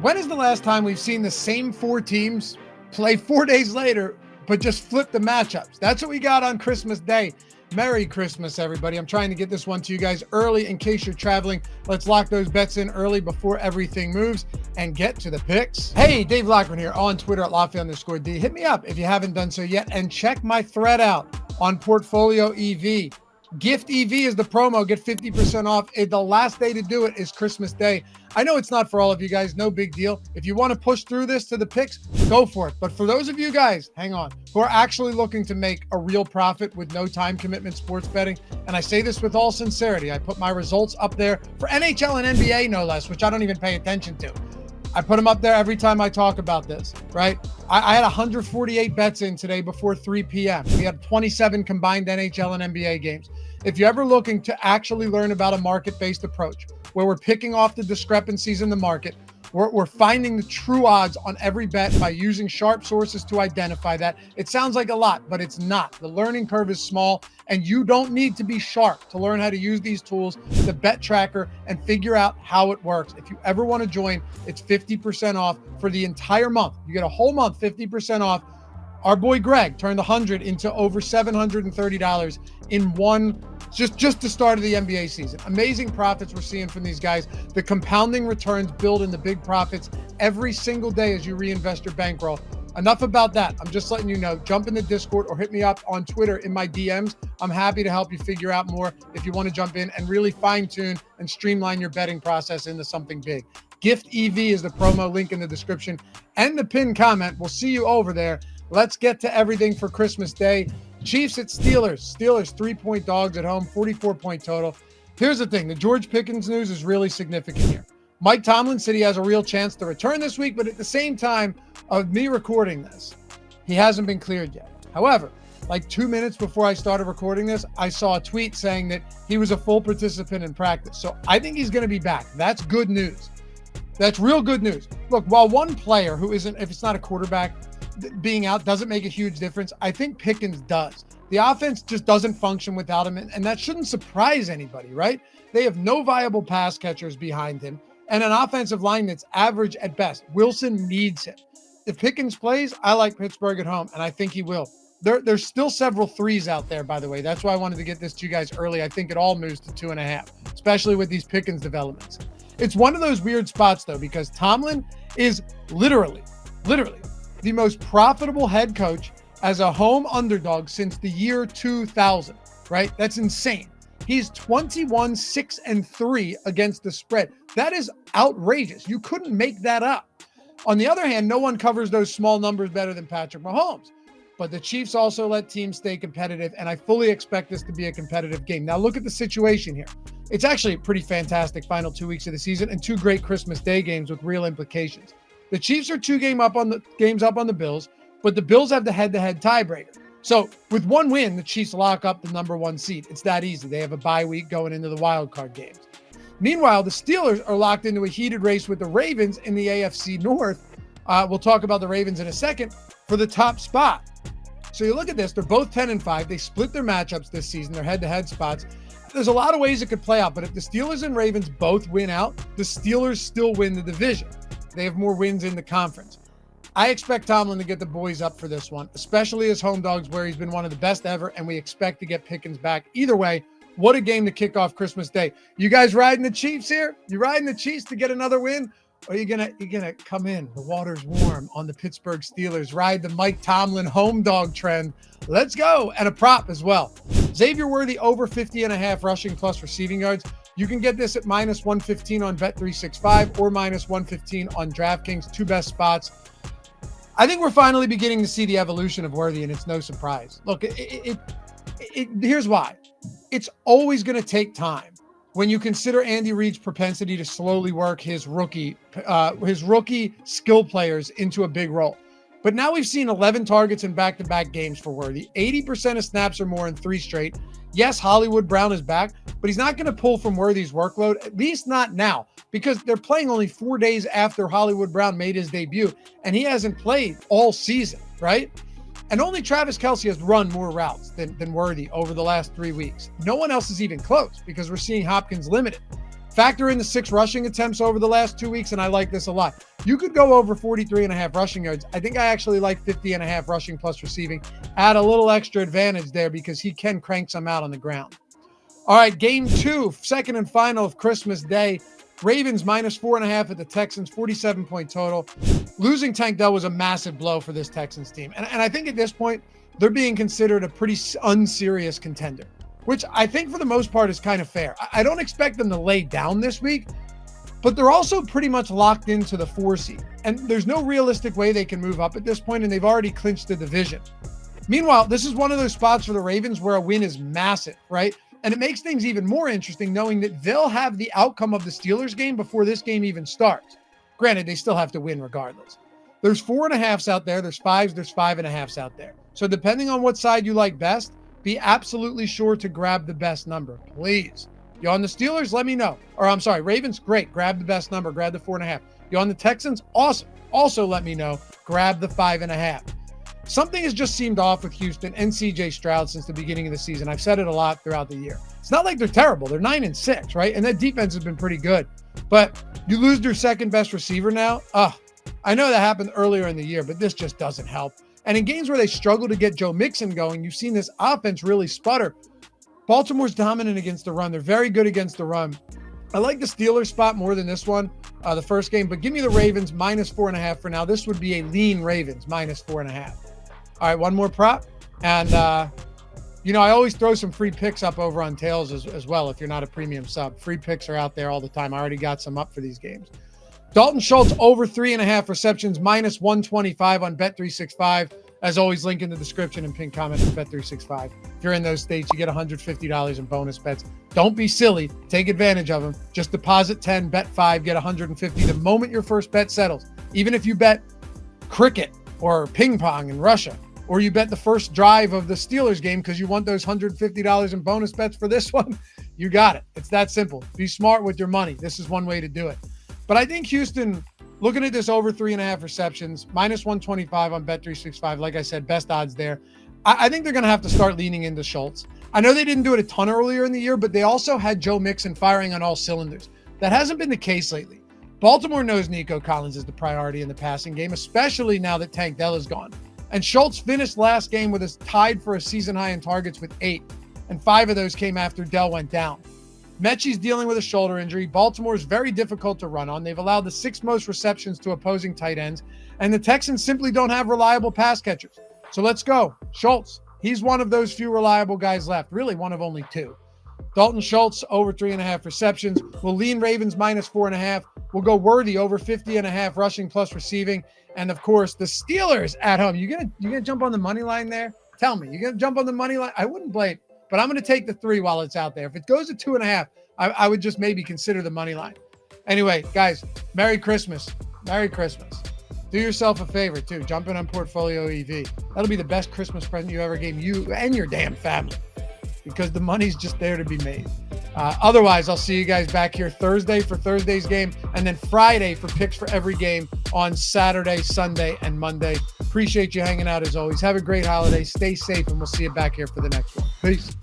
When is the last time we've seen the same four teams play 4 days later, but just flip the matchups? That's what we got on Christmas Day. Merry Christmas, everybody. I'm trying to get this one to you guys early in case you're traveling. Let's lock those bets in early before everything moves and get to the picks. Hey, Dave Loughy here on Twitter at Loughy_D. Hit me up if you haven't done so yet and check my thread out on Portfolio EV. Gift EV is the promo. Get 50% off. The last day to do it is Christmas Day. I know it's not for all of you guys. No big deal. If you want to push through this to the picks, go for it. But for those of you guys, hang on, who are actually looking to make a real profit with no time commitment sports betting, and I say this with all sincerity, I put my results up there for NHL and NBA, no less, which I don't even pay attention to. I put them up there every time I talk about this, right? I had 148 bets in today before 3 p.m. We had 27 combined NHL and NBA games. If you're ever looking to actually learn about a market-based approach, where we're picking off the discrepancies in the market, we're finding the true odds on every bet by using sharp sources to identify that. It sounds like a lot, but it's not. The learning curve is small, and you don't need to be sharp to learn how to use these tools, the bet tracker, and figure out how it works. If you ever want to join, it's 50% off for the entire month. You get a whole month, 50% off. Our boy Greg turned 100 into over $730 in one, just the start of the NBA season. Amazing profits we're seeing from these guys. The compounding returns build in the big profits every single day as you reinvest your bankroll. Enough about that. I'm just letting you know. Jump in the Discord or hit me up on Twitter in my DMs. I'm happy to help you figure out more if you want to jump in and really fine-tune and streamline your betting process into something big. Gift EV is the promo, link in the description and the pinned comment. We'll see you over there. Let's get to everything for Christmas Day. Chiefs at Steelers. Steelers 3-point dogs at home, 44-point total. Here's the thing. The George Pickens news is really significant here. Mike Tomlin said he has a real chance to return this week, but at the same time of me recording this, he hasn't been cleared yet. However, like 2 minutes before I started recording this, I saw a tweet saying that he was a full participant in practice. So I think he's going to be back. That's good news. That's real good news. Look, while one player who isn't, if it's not a quarterback, being out doesn't make a huge difference, I think Pickens does. The offense just doesn't function without him, and that shouldn't surprise anybody, right? They have no viable pass catchers behind him and an offensive line that's average at best. Wilson needs him. If Pickens plays, I like Pittsburgh at home, and I think he will. There's still several threes out there, by the way. That's why I wanted to get this to you guys early. I think it all moves to 2.5, especially with these Pickens developments. It's one of those weird spots, though, because Tomlin is literally the most profitable head coach as a home underdog since the year 2000, right? That's insane. He's 21-6-3 against the spread. That is outrageous. You couldn't make that up. On the other hand, no one covers those small numbers better than Patrick Mahomes. But the Chiefs also let teams stay competitive, and I fully expect this to be a competitive game. Now, look at the situation here. It's actually a pretty fantastic final 2 weeks of the season and two great Christmas Day games with real implications. The Chiefs are games up on the Bills, but the Bills have the head-to-head tiebreaker. So with one win, the Chiefs lock up the number one seed. It's that easy. They have a bye week going into the wild card games. Meanwhile, the Steelers are locked into a heated race with the Ravens in the AFC North. We'll talk about the Ravens in a second for the top spot. So you look at this, they're both 10-5. They split their matchups this season, their head-to-head spots. There's a lot of ways it could play out, but if the Steelers and Ravens both win out, the Steelers still win the division. They have more wins in the conference. I expect Tomlin to get the boys up for this one, especially as home dogs where he's been one of the best ever, and we expect to get Pickens back. Either way, what a game to kick off Christmas Day. You guys riding the Chiefs here? You riding the Chiefs to get another win? Or you're gonna come in, the water's warm on the Pittsburgh Steelers, ride the Mike Tomlin home dog trend. Let's go. And a prop as well. Xavier Worthy over 50.5 rushing plus receiving yards. You can get this at -115 on Bet365 or -115 on DraftKings, two best spots. I think we're finally beginning to see the evolution of Worthy, and it's no surprise. Look, here's why. It's always going to take time when you consider Andy Reid's propensity to slowly work his rookie skill players into a big role. But now we've seen 11 targets in back-to-back games for Worthy, 80% of snaps or more in 3 straight. Yes, Hollywood Brown is back, but he's not going to pull from Worthy's workload, at least not now, because they're playing only 4 days after Hollywood Brown made his debut, and he hasn't played all season, right? And only Travis Kelce has run more routes than Worthy over the last 3 weeks. No one else is even close because we're seeing Hopkins limited. Factor in the 6 rushing attempts over the last 2 weeks, and I like this a lot. You could go over 43.5 rushing yards. I think I actually like 50.5 rushing plus receiving. Add a little extra advantage there because he can crank some out on the ground. All right, game 2, second and final of Christmas Day. Ravens minus 4.5 at the Texans, 47-point total. Losing Tank Dell was a massive blow for this Texans team. And I think at this point, they're being considered a pretty unserious contender, which I think for the most part is kind of fair. I don't expect them to lay down this week, but they're also pretty much locked into the 4 seed. And there's no realistic way they can move up at this point, and they've already clinched the division. Meanwhile, this is one of those spots for the Ravens where a win is massive, right? And it makes things even more interesting knowing that they'll have the outcome of the Steelers game before this game even starts. Granted, they still have to win regardless. There's 4.5s out there. There's 5s. There's 5.5s out there. So depending on what side you like best, be absolutely sure to grab the best number, please. You on the Steelers? Let me know. Or I'm sorry, Ravens? Great. Grab the best number. Grab the 4.5. You on the Texans? Awesome. Also let me know. Grab the 5.5. Something has just seemed off with Houston and CJ Stroud since the beginning of the season. I've said it a lot throughout the year. It's not like they're terrible. They're 9-6, right? And that defense has been pretty good. But you lose your second best receiver now. I know that happened earlier in the year, but this just doesn't help. And in games where they struggle to get Joe Mixon going, you've seen this offense really sputter. Baltimore's dominant against the run. They're very good against the run. I like the Steelers spot more than this one, the first game, but give me the Ravens minus 4.5 for now. This would be a lean Ravens minus 4.5. All right, one more prop. And, I always throw some free picks up over on Tails as well if you're not a premium sub. Free picks are out there all the time. I already got some up for these games. Dalton Schultz over 3.5 receptions, minus 125 on Bet365. As always, link in the description and pin comment for Bet365. If you're in those states, you get $150 in bonus bets. Don't be silly. Take advantage of them. Just deposit 10, bet 5, get $150 the moment your first bet settles. Even if you bet cricket or ping pong in Russia, or you bet the first drive of the Steelers game because you want those $150 in bonus bets for this one, you got it. It's that simple. Be smart with your money. This is one way to do it. But I think Houston, looking at this over 3.5 receptions, minus 125 on Bet365, like I said, best odds there. I think they're going to have to start leaning into Schultz. I know they didn't do it a ton earlier in the year, but they also had Joe Mixon firing on all cylinders. That hasn't been the case lately. Baltimore knows Nico Collins is the priority in the passing game, especially now that Tank Dell is gone. And Schultz finished last game with us tied for a season high in targets with 8, and 5 of those came after Dell went down. Mechie's dealing with a shoulder injury. Baltimore is very difficult to run on. They've allowed the 6th most receptions to opposing tight ends, and the Texans simply don't have reliable pass catchers. So let's go. Schultz, he's one of those few reliable guys left, really one of only 2. Dalton Schultz over 3.5 receptions. We'll lean Ravens minus 4.5. We'll go Worthy over 50.5 rushing plus receiving. And of course, the Steelers at home. You gonna jump on the money line there? Tell me, you gonna jump on the money line? I wouldn't blame, but I'm gonna take the 3 while it's out there. If it goes to 2.5, I would just maybe consider the money line. Anyway, guys, Merry Christmas. Merry Christmas. Do yourself a favor too. Jump in on Portfolio EV. That'll be the best Christmas present you ever gave you and your damn family, because the money's just there to be made. Otherwise, I'll see you guys back here Thursday for Thursday's game, and then Friday for picks for every game on Saturday, Sunday, and Monday. Appreciate you hanging out as always. Have a great holiday. Stay safe, and we'll see you back here for the next one. Peace.